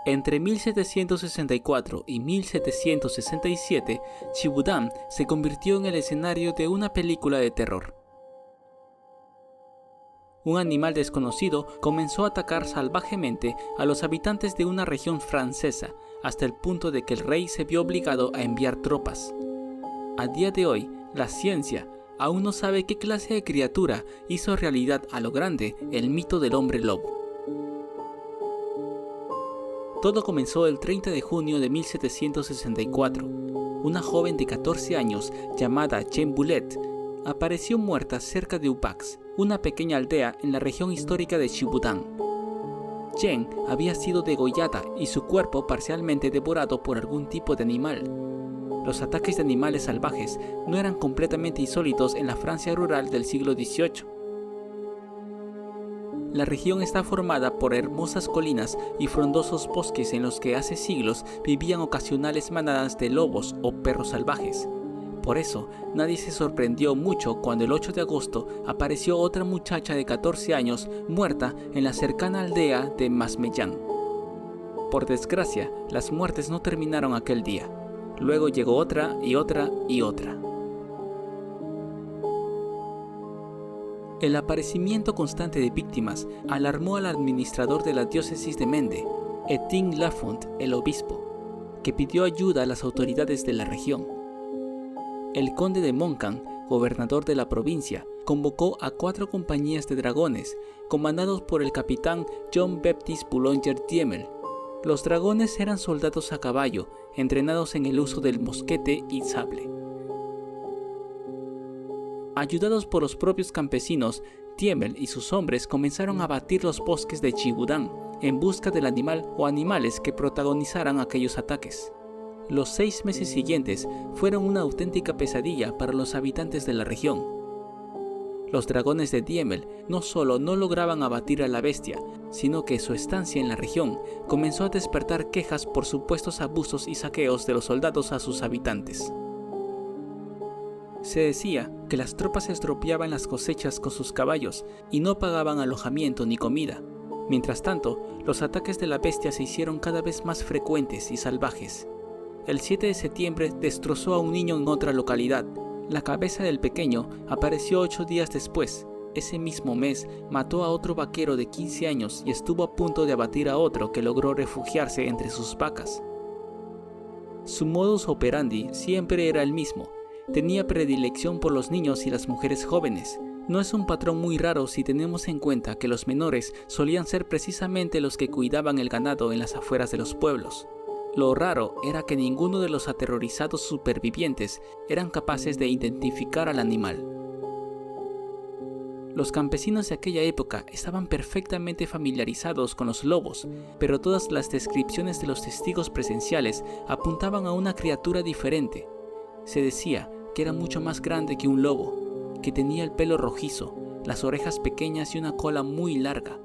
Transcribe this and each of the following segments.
Entre 1764 y 1767, Chibudan se convirtió en el escenario de una película de terror. Un animal desconocido comenzó a atacar salvajemente a los habitantes de una región francesa, hasta el punto de que el rey se vio obligado a enviar tropas. A día de hoy, la ciencia aún no sabe qué clase de criatura hizo realidad a lo grande el mito del hombre lobo. Todo comenzó el 30 de junio de 1764. Una joven de 14 años llamada Jean Boulet apareció muerta cerca de Upax, una pequeña aldea en la región histórica de Chibudan. Jean había sido degollada y su cuerpo parcialmente devorado por algún tipo de animal. Los ataques de animales salvajes no eran completamente insólitos en la Francia rural del siglo XVIII. La región está formada por hermosas colinas y frondosos bosques en los que hace siglos vivían ocasionales manadas de lobos o perros salvajes. Por eso, nadie se sorprendió mucho cuando el 8 de agosto apareció otra muchacha de 14 años muerta en la cercana aldea de Masmeyán. Por desgracia, las muertes no terminaron aquel día. Luego llegó otra y otra y otra. El aparecimiento constante de víctimas alarmó al administrador de la diócesis de Mende, Etienne Lafont, el obispo, que pidió ayuda a las autoridades de la región. El conde de Montcalm, gobernador de la provincia, convocó a 4 compañías de dragones, comandados por el capitán Jean-Baptiste Boulanger-Diemel. Los dragones eran soldados a caballo, entrenados en el uso del mosquete y sable. Ayudados por los propios campesinos, Diemel y sus hombres comenzaron a batir los bosques de Chibudan en busca del animal o animales que protagonizaran aquellos ataques. Los 6 meses siguientes fueron una auténtica pesadilla para los habitantes de la región. Los dragones de Diemel no solo no lograban abatir a la bestia, sino que su estancia en la región comenzó a despertar quejas por supuestos abusos y saqueos de los soldados a sus habitantes. Se decía que las tropas estropeaban las cosechas con sus caballos y no pagaban alojamiento ni comida. Mientras tanto, los ataques de la bestia se hicieron cada vez más frecuentes y salvajes. El 7 de septiembre destrozó a un niño en otra localidad. La cabeza del pequeño apareció 8 días después. Ese mismo mes mató a otro vaquero de 15 años y estuvo a punto de abatir a otro que logró refugiarse entre sus vacas. Su modus operandi siempre era el mismo. Tenía predilección por los niños y las mujeres jóvenes. No es un patrón muy raro si tenemos en cuenta que los menores solían ser precisamente los que cuidaban el ganado en las afueras de los pueblos. Lo raro era que ninguno de los aterrorizados supervivientes eran capaces de identificar al animal. Los campesinos de aquella época estaban perfectamente familiarizados con los lobos, pero todas las descripciones de los testigos presenciales apuntaban a una criatura diferente. Se decía que era mucho más grande que un lobo, que tenía el pelo rojizo, las orejas pequeñas y una cola muy larga.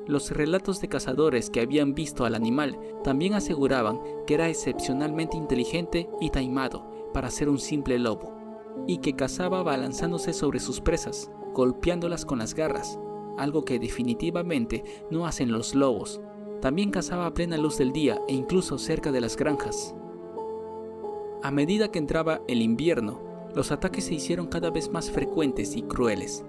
Los relatos de cazadores que habían visto al animal también aseguraban que era excepcionalmente inteligente y taimado para ser un simple lobo, y que cazaba balanzándose sobre sus presas, golpeándolas con las garras, algo que definitivamente no hacen los lobos. También cazaba a plena luz del día e incluso cerca de las granjas. A medida que entraba el invierno, los ataques se hicieron cada vez más frecuentes y crueles.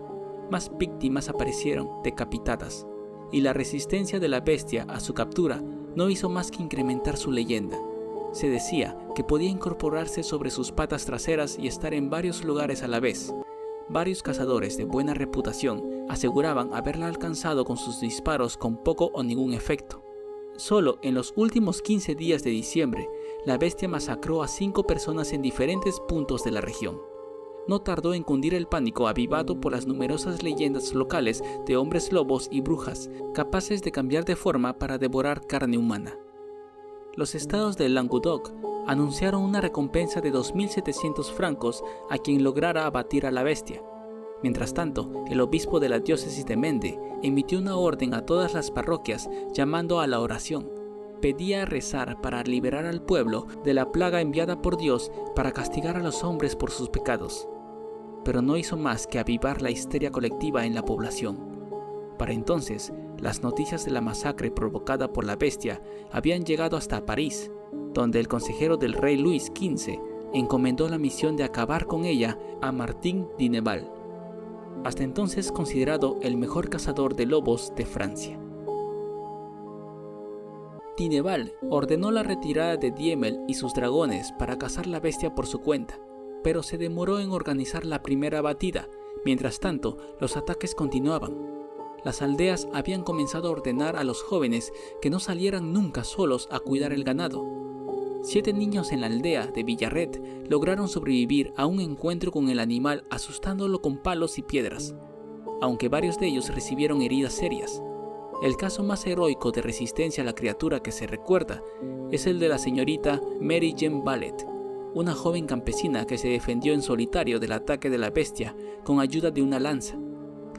Más víctimas aparecieron decapitadas, y la resistencia de la bestia a su captura no hizo más que incrementar su leyenda. Se decía que podía incorporarse sobre sus patas traseras y estar en varios lugares a la vez. Varios cazadores de buena reputación aseguraban haberla alcanzado con sus disparos con poco o ningún efecto. Solo en los últimos 15 días de diciembre, la bestia masacró a 5 personas en diferentes puntos de la región. No tardó en cundir el pánico avivado por las numerosas leyendas locales de hombres lobos y brujas capaces de cambiar de forma para devorar carne humana. Los estados de Languedoc anunciaron una recompensa de 2.700 francos a quien lograra abatir a la bestia. Mientras tanto, el obispo de la diócesis de Mende emitió una orden a todas las parroquias llamando a la oración. Pedía rezar para liberar al pueblo de la plaga enviada por Dios para castigar a los hombres por sus pecados. Pero no hizo más que avivar la histeria colectiva en la población. Para entonces, las noticias de la masacre provocada por la bestia habían llegado hasta París, donde el consejero del rey Luis XV encomendó la misión de acabar con ella a Martín Dineval, hasta entonces considerado el mejor cazador de lobos de Francia. Dineval ordenó la retirada de Diemel y sus dragones para cazar la bestia por su cuenta, pero se demoró en organizar la primera batida. Mientras tanto, los ataques continuaban. Las aldeas habían comenzado a ordenar a los jóvenes que no salieran nunca solos a cuidar el ganado. 7 niños en la aldea de Villarret lograron sobrevivir a un encuentro con el animal asustándolo con palos y piedras, aunque varios de ellos recibieron heridas serias. El caso más heroico de resistencia a la criatura que se recuerda es el de la señorita Mary Jane Ballet, una joven campesina que se defendió en solitario del ataque de la bestia con ayuda de una lanza.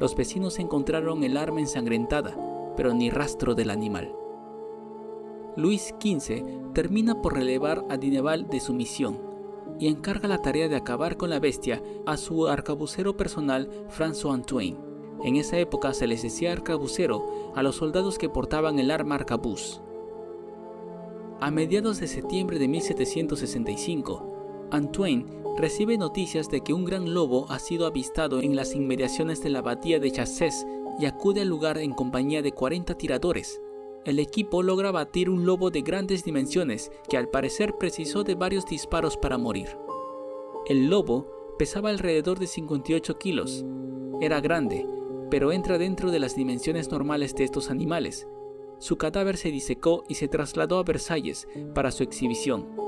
Los vecinos encontraron el arma ensangrentada, pero ni rastro del animal. Luis XV termina por relevar a Dineval de su misión y encarga la tarea de acabar con la bestia a su arcabucero personal François Antoine. En esa época se les decía arcabucero a los soldados que portaban el arma arcabuz. A mediados de septiembre de 1765, Antoine recibe noticias de que un gran lobo ha sido avistado en las inmediaciones de la abadía de Chasses y acude al lugar en compañía de 40 tiradores. El equipo logra abatir un lobo de grandes dimensiones que al parecer precisó de varios disparos para morir. El lobo pesaba alrededor de 58 kilos. Era grande, pero entra dentro de las dimensiones normales de estos animales. Su cadáver se disecó y se trasladó a Versalles para su exhibición.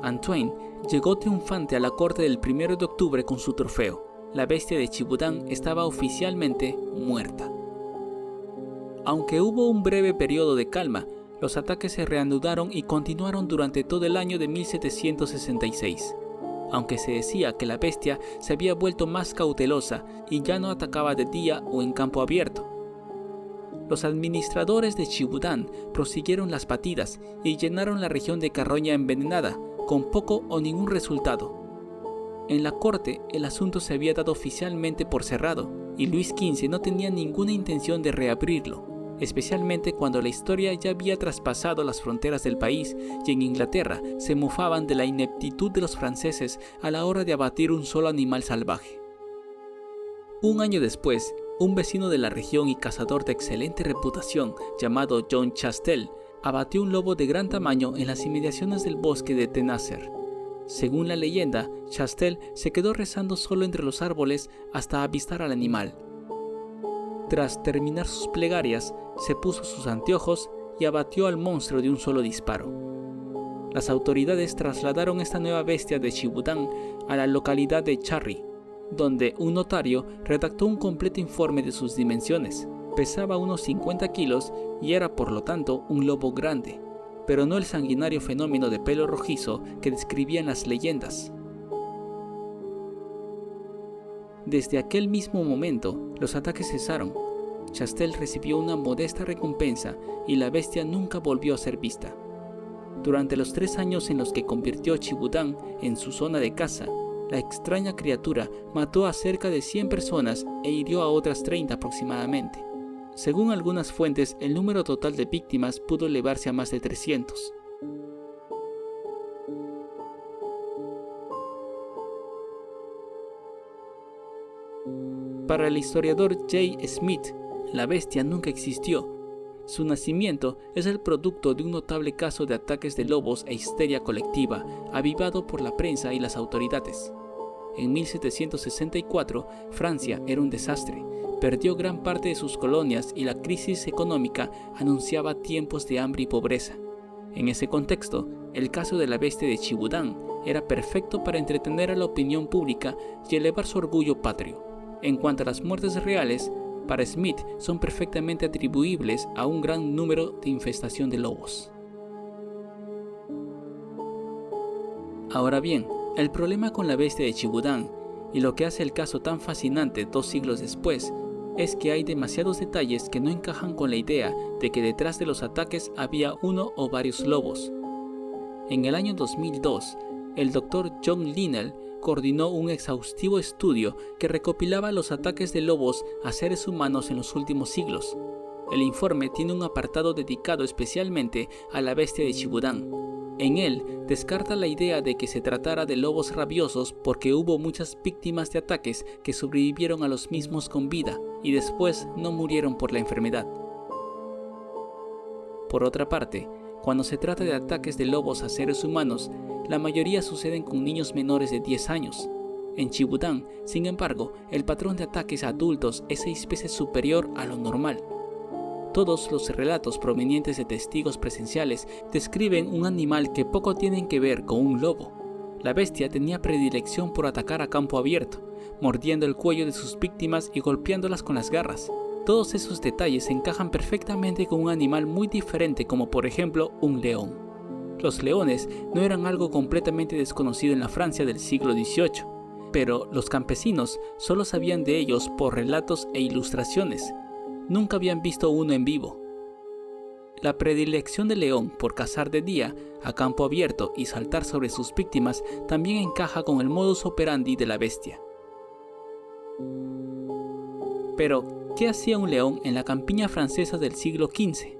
Antoine llegó triunfante a la corte del 1 de octubre con su trofeo. La bestia de Chiboudan estaba oficialmente muerta. Aunque hubo un breve periodo de calma, los ataques se reanudaron y continuaron durante todo el año de 1766, aunque se decía que la bestia se había vuelto más cautelosa y ya no atacaba de día o en campo abierto. Los administradores de Chiboudan prosiguieron las batidas y llenaron la región de carroña envenenada, con poco o ningún resultado. En la corte, el asunto se había dado oficialmente por cerrado, y Luis XV no tenía ninguna intención de reabrirlo, especialmente cuando la historia ya había traspasado las fronteras del país y en Inglaterra se mofaban de la ineptitud de los franceses a la hora de abatir un solo animal salvaje. Un año después, un vecino de la región y cazador de excelente reputación, llamado John Chastel, abatió un lobo de gran tamaño en las inmediaciones del bosque de Tenasser. Según la leyenda, Chastel se quedó rezando solo entre los árboles hasta avistar al animal. Tras terminar sus plegarias, se puso sus anteojos y abatió al monstruo de un solo disparo. Las autoridades trasladaron esta nueva bestia de Chiboudan a la localidad de Charry, donde un notario redactó un completo informe de sus dimensiones. Pesaba unos 50 kilos y era por lo tanto un lobo grande, pero no el sanguinario fenómeno de pelo rojizo que describían las leyendas. Desde aquel mismo momento, los ataques cesaron. Chastel recibió una modesta recompensa y la bestia nunca volvió a ser vista. Durante los 3 años en los que convirtió Chiboudan en su zona de caza, la extraña criatura mató a cerca de 100 personas e hirió a otras 30 aproximadamente. Según algunas fuentes, el número total de víctimas pudo elevarse a más de 300. Para el historiador J. Smith, la bestia nunca existió. Su nacimiento es el producto de un notable caso de ataques de lobos e histeria colectiva, avivado por la prensa y las autoridades. En 1764, Francia era un desastre, perdió gran parte de sus colonias y la crisis económica anunciaba tiempos de hambre y pobreza. En ese contexto, el caso de la bestia de Chiboudan era perfecto para entretener a la opinión pública y elevar su orgullo patrio. En cuanto a las muertes reales, para Smith son perfectamente atribuibles a un gran número de infestación de lobos. Ahora bien, el problema con la bestia de Chiboudan, y lo que hace el caso tan fascinante 2 siglos después, es que hay demasiados detalles que no encajan con la idea de que detrás de los ataques había uno o varios lobos. En el año 2002, el Dr. John Linnell coordinó un exhaustivo estudio que recopilaba los ataques de lobos a seres humanos en los últimos siglos. El informe tiene un apartado dedicado especialmente a la bestia de Chibudán. En él, descarta la idea de que se tratara de lobos rabiosos porque hubo muchas víctimas de ataques que sobrevivieron a los mismos con vida y después no murieron por la enfermedad. Por otra parte, cuando se trata de ataques de lobos a seres humanos, la mayoría suceden con niños menores de 10 años. En Chibudán, sin embargo, el patrón de ataques a adultos es 6 veces superior a lo normal. Todos los relatos provenientes de testigos presenciales describen un animal que poco tienen que ver con un lobo. La bestia tenía predilección por atacar a campo abierto, mordiendo el cuello de sus víctimas y golpeándolas con las garras. Todos esos detalles encajan perfectamente con un animal muy diferente como por ejemplo un león. Los leones no eran algo completamente desconocido en la Francia del siglo XVIII, pero los campesinos solo sabían de ellos por relatos e ilustraciones. Nunca habían visto uno en vivo. La predilección del león por cazar de día, a campo abierto y saltar sobre sus víctimas también encaja con el modus operandi de la bestia. Pero, ¿qué hacía un león en la campiña francesa del siglo XV?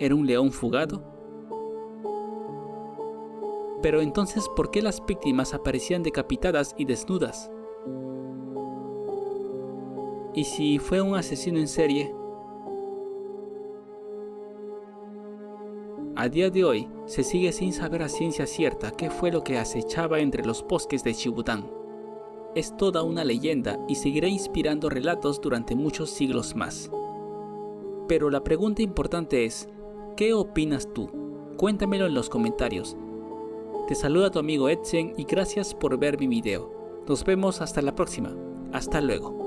¿Era un león fugado? Pero entonces, ¿por qué las víctimas aparecían decapitadas y desnudas? ¿Y si fue un asesino en serie? A día de hoy, se sigue sin saber a ciencia cierta qué fue lo que acechaba entre los bosques de Chibudán. Es toda una leyenda y seguirá inspirando relatos durante muchos siglos más. Pero la pregunta importante es, ¿qué opinas tú? Cuéntamelo en los comentarios. Te saluda tu amigo Edsen y gracias por ver mi video. Nos vemos hasta la próxima. Hasta luego.